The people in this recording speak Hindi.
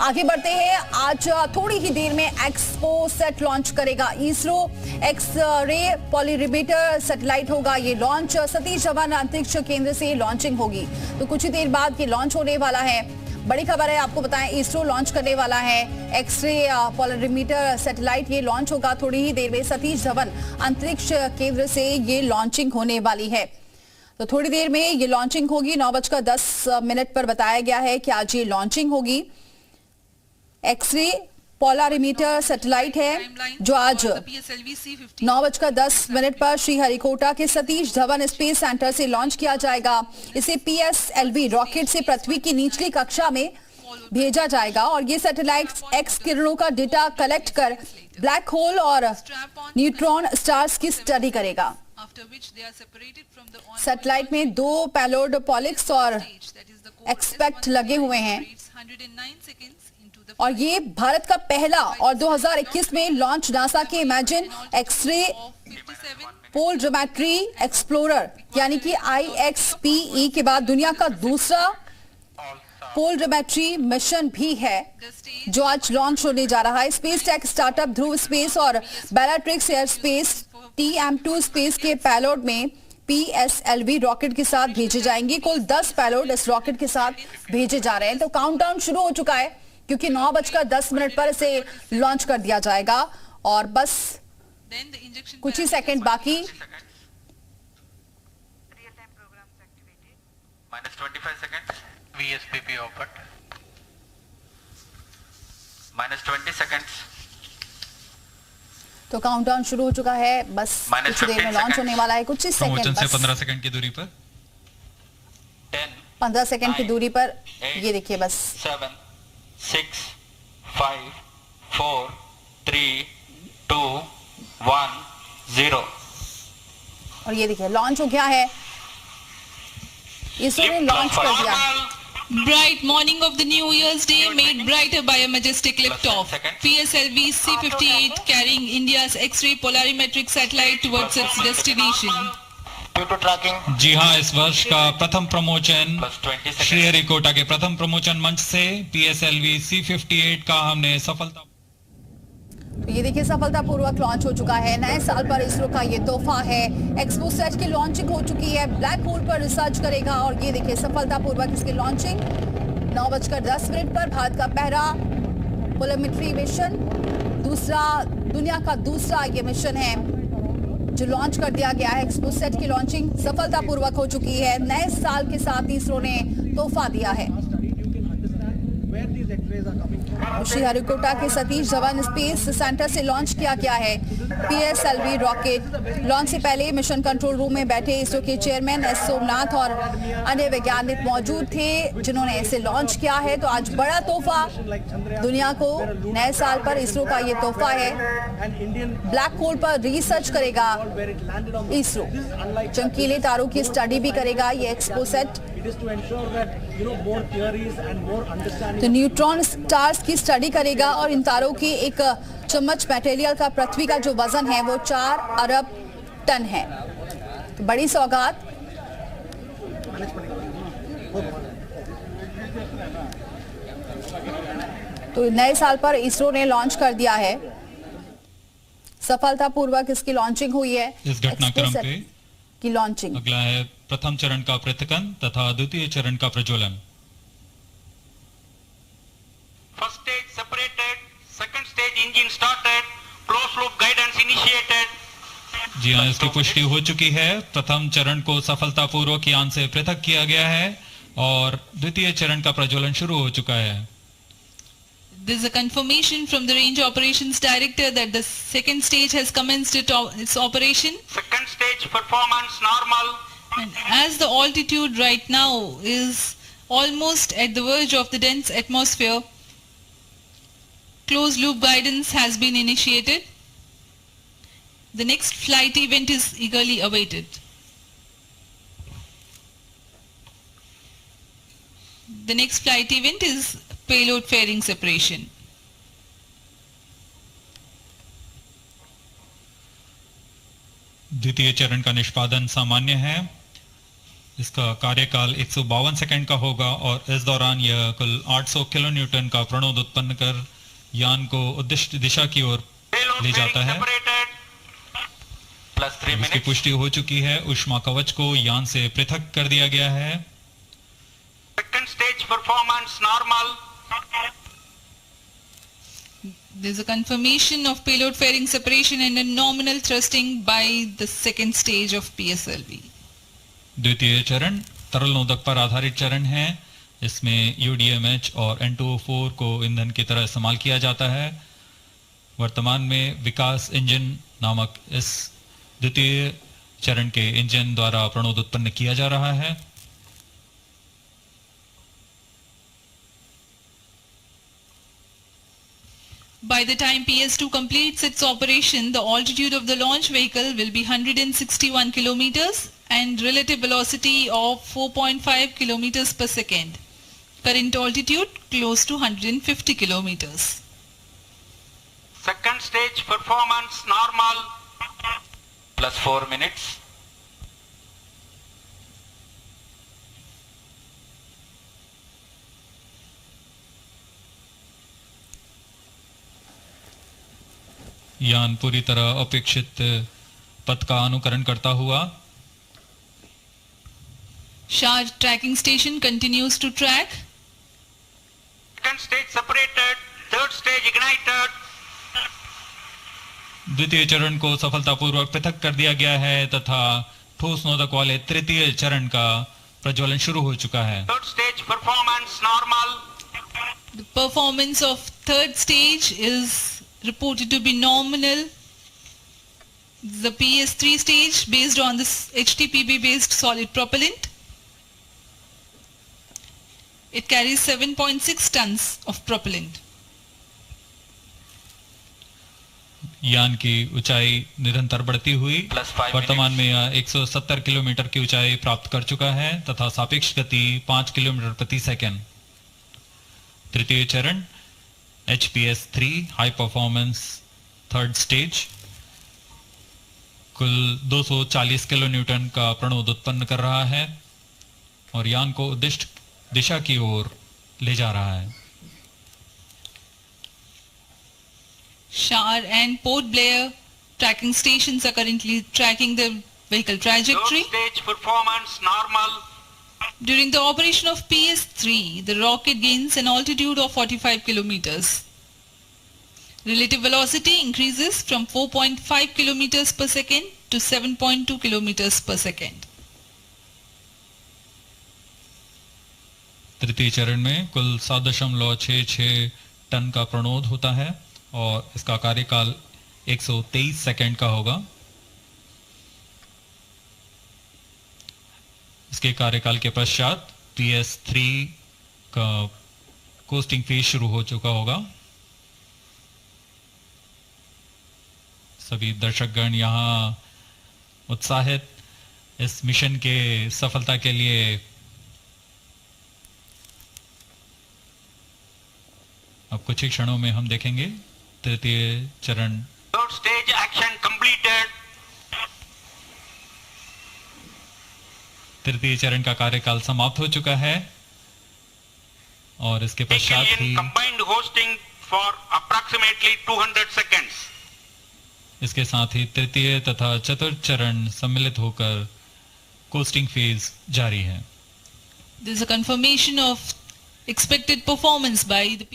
आगे बढ़ते हैं। आज थोड़ी ही देर में एक्सपोसेट लॉन्च करेगा इसरो। एक्स रे पॉलीरिमीटर सैटेलाइट होगा ये लॉन्च। सतीश धवन अंतरिक्ष केंद्र से लॉन्चिंग होगी, तो कुछ ही देर बाद ये लॉन्च होने वाला है। बड़ी खबर है, आपको बताएं इसरो लॉन्च करने वाला है एक्स रे पॉलीरिमीटर सैटेलाइट। ये लॉन्च होगा थोड़ी ही देर में। सतीश धवन अंतरिक्ष केंद्र से ये लॉन्चिंग होने वाली है, तो थोड़ी देर में ये लॉन्चिंग होगी। 9:10 पर बताया गया है कि आज ये लॉन्चिंग होगी। एक्सरे पोलरिमीटर सैटेलाइट है जो आज 9:10 पर श्रीहरिकोटा के सतीश धवन स्पेस सेंटर से लॉन्च किया जाएगा। इसे PSLV रॉकेट से पृथ्वी की निचली कक्षा में भेजा जाएगा और ये सैटेलाइट एक्स किरणों का डेटा कलेक्ट कर ब्लैक होल और न्यूट्रॉन स्टार्स की स्टडी करेगा। सैटेलाइट में 2 पेलोड पॉलिक्स और एक्सपेक्ट लगे हुए हैं और ये भारत का पहला और 2021 में लॉन्च नासा के इमेजिन एक्सरे पोलरिमेट्री एक्सप्लोरर यानी कि IXPE के बाद दुनिया का दूसरा पोलरिमेट्री मिशन भी है जो आज लॉन्च होने जा रहा है। स्पेस टेक स्टार्टअप ध्रुव स्पेस और Bellatrix air space TM2 space के पेलोड में PSLV रॉकेट के साथ भेजे जाएंगे। कुल 10 पेलोड इस रॉकेट के साथ भेजे जा रहे हैं। तो काउंटडाउन शुरू हो चुका है क्योंकि 9:10 पर इसे लॉन्च कर दिया जाएगा और बस कुछ ही सेकंड बाकी। -25 seconds. VSPP opened. -20 seconds. तो काउंटडाउन शुरू हो चुका है, बस कुछ देर में लॉन्च होने वाला है। कुछ ही सेकंड से 15 सेकंड की दूरी पर 15 सेकंड की दूरी पर ये देखिए बस 7 6 5 4 3 2 1 0 और ये देखिए लॉन्च हो गया है। इसरो ने लॉन्च कर दिया। Bright morning of the New Year's Day made brighter by a majestic liftoff. PSLV C-58 carrying India's X-ray polarimetric satellite towards its destination. जी हाँ, इस वर्ष का प्रथम प्रमोशन श्रीहरिकोटा के प्रथम प्रमोशन मंच से PSLV C-58 का हमने सफलता। तो ये देखिए सफलतापूर्वक लॉन्च हो चुका है। नए साल पर इसरो का ये तोहफा है। एक्सपोसेट की लॉन्चिंग हो चुकी है, ब्लैक होल पर रिसर्च करेगा और ये देखिए सफलतापूर्वक इसकी लॉन्चिंग 9:10 पर। भारत का पहला पोलरिमेट्री मिशन, दुनिया का दूसरा ये मिशन है जो लॉन्च कर दिया गया है। एक्सपोसेट की लॉन्चिंग सफलतापूर्वक हो चुकी है। नए साल के साथ इसरो ने तोहफा दिया है। श्रीहरिकोटा के सतीश धवन स्पेस सेंटर से लॉन्च किया गया है PSLV रॉकेट। लॉन्च से पहले मिशन कंट्रोल रूम में बैठे इसरो के चेयरमैन S सोमनाथ और अन्य वैज्ञानिक मौजूद थे जिन्होंने इसे लॉन्च किया है। तो आज बड़ा तोहफा दुनिया को नए साल पर इसरो का ये तोहफा है। ब्लैक होल पर रिसर्च करेगा इसरो, चमकीले तारों की स्टडी भी करेगा ये एक्सपोसेट। तो न्यूट्रॉन स्टार्स की स्टडी करेगा और इन तारों की एक चम्मच मटेरियल का पृथ्वी का जो वजन है वो 4 अरब टन है। तो बड़ी सौगात। तो नए साल पर इसरो ने लॉन्च कर दिया है, सफलतापूर्वक इसकी लॉन्चिंग हुई है। इस घटनाक्रम पे की लॉन्चिंग अगला है प्रथम चरण का पृथकन तथा द्वितीय चरण का प्रज्वलन। First stage separated, second stage engine started, closed loop guidance initiated. जी हाँ, इसकी पुष्टि हो चुकी है। प्रथम चरण को सफलतापूर्वक यान से पृथक किया गया है और द्वितीय चरण का प्रज्वलन शुरू हो चुका है। There is a confirmation from the Range Operations Director that the second stage has commenced its operation. Second stage performance normal. And as the altitude right now is almost at the verge of the dense atmosphere, closed loop guidance has been initiated. The next flight event is eagerly awaited. The next flight event is payload fairing separation. द्वितीय चरण का निष्पादन सामान्य है। इसका कार्यकाल 152 सेकंड का होगा और इस दौरान यह कुल 800 किलो न्यूटन का प्रणोद उत्पन्न कर यान को उद्दिष्ट दिशा की ओर Payload ले जाता fairing है। separated. Plus 3 इसकी minutes. पुष्टि हो चुकी है। ऊष्मा कवच को यान से पृथक कर दिया गया है। Second stage performance normal. There's a confirmation of payload fairing separation and a nominal thrusting by the second stage of PSLV. द्वितीय चरण तरल नोदक पर आधारित चरण है। इसमें UDMH और N2O4 को ईंधन की तरह इस्तेमाल किया जाता है। वर्तमान में विकास इंजन नामक इस द्वितीय चरण के इंजन द्वारा प्रणोद उत्पन्न किया जा रहा है। By the time PS2 completes its operation, the altitude of the launch vehicle will be 161 kilometers and relative velocity of 4.5 kilometers per second. Current altitude close to 150 kilometers. Second stage performance normal. Plus 4 minutes. यान पूरी तरह अपेक्षित पथ का अनुकरण करता हुआ Shah tracking station continues to track. Second stage separated. Third stage ignited. द्वितीय चरण को सफलतापूर्वक पृथक कर दिया गया है तथा ठोस नोदक वाले तृतीय चरण का प्रज्वलन शुरू हो चुका है। Third stage performance normal. The performance of third stage is reported to be nominal. The PS3 stage based on this HTPB based solid propellant. It carries 7.6 tons of propellant. यान की ऊंचाई निरंतर बढ़ती हुई Plus 5 वर्तमान में यह 170 किलोमीटर की ऊंचाई प्राप्त कर चुका है तथा सापेक्ष गति 5 किलोमीटर प्रति सेकंड। तृतीय चरण HPS3 high performance third stage कुल 240 किलो न्यूटन का प्रणोद उत्पन्न कर रहा है और यान को उद्दिष्ट दिशा की ओर ले जा रहा है। Shah and Port Blair tracking stations are currently tracking the vehicle trajectory. Third stage performance normal. During the operation of PS3, the rocket gains an altitude of 45 kilometers. Relative velocity increases from 4.5 kilometers per second to 7.2 kilometers per second. तृतीय चरण में कुल 7.66 टन का प्रणोद होता है और इसका कार्यकाल 123 सेकंड का होगा। इसके कार्यकाल के पश्चात PS3 का कोस्टिंग फेज शुरू हो चुका होगा। सभी दर्शकगण यहाँ उत्साहित इस मिशन के सफलता के लिए अब कुछ ही क्षणों में हम देखेंगे तृतीय चरण। Third stage action completed. तृतीय चरण का कार्यकाल समाप्त हो चुका है और इसके पश्चात Taken he in combined hosting for approximately 200 seconds. इसके साथ ही तृतीय तथा चतुर्थ चरण सम्मिलित होकर कोस्टिंग फेज जारी है। There is a confirmation of expected performance by the